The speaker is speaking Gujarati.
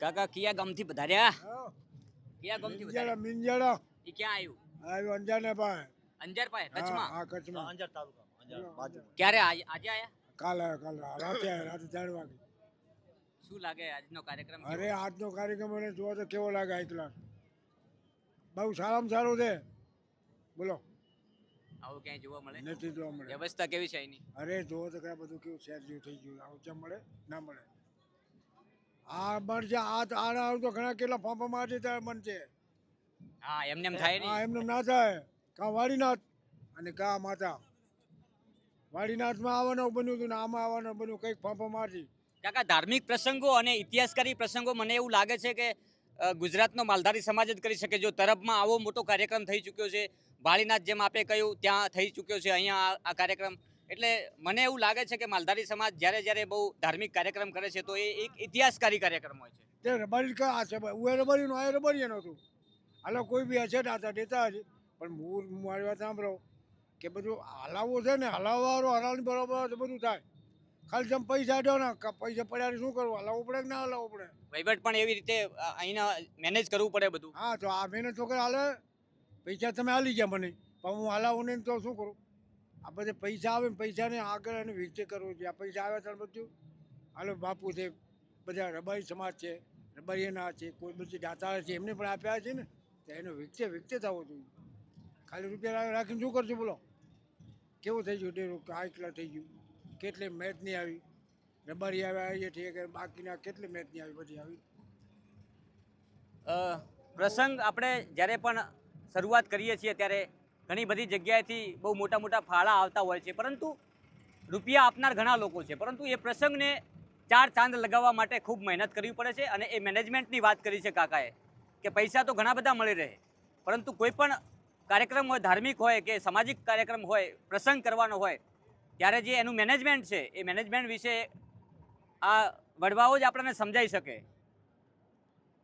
કાકા કયા ગામથી પધાર્યા? કયા ગામથી પધાર્યા? મિંજાળા ઈ ક્યાં આવ્યું? આવ્યો અંજાને પાસે. અંજાર પાસે કચ્છમાં. હા કચ્છમાં. અંજાર તાલુકા અંજાર બાજુ. ક્યારે આજે આયા? કાલે રાતે 4 વાગે. શું લાગે આજનો કાર્યક્રમ કેવો? અરે આજનો કાર્યક્રમ મને જોવો તો કેવો લાગે હાઈ ક્લાસ. બહુ સારામાં સારું છે. બોલો આવું ક્યાંય જોવા મળે? નથી જોવા મળે. વ્યવસ્થા કેવી છે એની? અરે જોવો તો કયા બધું કેવું શેર જેવું થઈ ગયું. આવું કેમ મળે? ના મળે. આ મળશે આ તો ઘણા કેટલા ફાંફા મારશે ત્યારે બનશે. હા એમને એમ થાય હા નહીં. એમને ના થાય. કાં વાડીનાથ અને કાં માતા. વાડીનાથમાં આવવાનું બન્યું હતું ને આમાં આવવાનું બન્યું કંઈક ફાંફા મારશે. કાકા ધાર્મિક પ્રસંગો અને ઇતિહાસકારી પ્રસંગો મને એવું લાગે છે કે ગુજરાતનો માલધારી સમાજ જ કરી શકે. જો તરફમાં આવો મોટો કાર્યક્રમ થઈ ચૂક્યો છે, ભાળીનાથ જેમ આપે કહ્યું ત્યાં થઈ ચૂક્યો છે, અહીંયા આ કાર્યક્રમ, એટલે મને એવું લાગે છે કે માલધારી સમાજ જ્યારે બહુ ધાર્મિક કાર્યક્રમ કરે છે તો એ એક ઇતિહાસકારી કાર્યક્રમ હોય છે. તે રબારી કા છે ભાઈ ઉએ રબારીનું આ રબારી નહોતું. હાલો કોઈ બી હશે દાતા દેતા હશે પણ હું મારી વાત સાંભળો કે બધું હલાવવું છે ને હલાવવાળો હલાવવાની બરોબર તો બધું થાય. ખાલી તમે પૈસા દો ને પૈસા પડ્યા શું કરવું? હલાવવું પડે કે ના હલાવવું પડે? વહીવટ પણ એવી રીતે અહીંના મેનેજ કરવું પડે બધું. હા તો આ મહેનત છોકરા હાલે પૈસા તમે હાલી ગયા મને પણ હું હલાવું નહીં તો શું કરું? આ બધે પૈસા આવે ને પૈસાને આગળ એને વિકસિત કરવું છે. આ પૈસા આવ્યા ત્યારે બધું હાલો બાપુ છે, બધા રબારી સમાજ છે, રબારીના છે, કોઈ બધી દાતા છે એમને પણ આપ્યા છે ને તો એનો વિકસિત થવો જોઈએ. ખાલી રૂપિયા રાખીને શું કરશું બોલો? કેવું થઈ ગયું ડેરું હાઈ ક્લાસ થઈ ગયું. કેટલી મેચ નહીં આવી, રબારી આવ્યા ઠીક બાકીના કેટલી મેચ નહીં આવી, બધી આવી. પ્રસંગ આપણે જ્યારે પણ શરૂઆત કરીએ છીએ ત્યારે ઘણી બધી જગ્યાએથી બહુ મોટા મોટા ફાળા આવતા હોય છે, પરંતુ રૂપિયા આપનાર ઘણા લોકો છે, પરંતુ એ પ્રસંગને 4 ચાંદ લગાવવા માટે ખૂબ મહેનત કરવી પડે છે. અને એ મેનેજમેન્ટની વાત કરી છે કાકાએ કે પૈસા તો ઘણા બધા મળી રહે, પરંતુ કોઈ પણ કાર્યક્રમ હોય, ધાર્મિક હોય કે સામાજિક કાર્યક્રમ હોય, પ્રસંગ કરવાનો હોય ત્યારે જે એનું મેનેજમેન્ટ છે એ મેનેજમેન્ટ વિશે આ વડવાઓ જ આપણને સમજાવી શકે.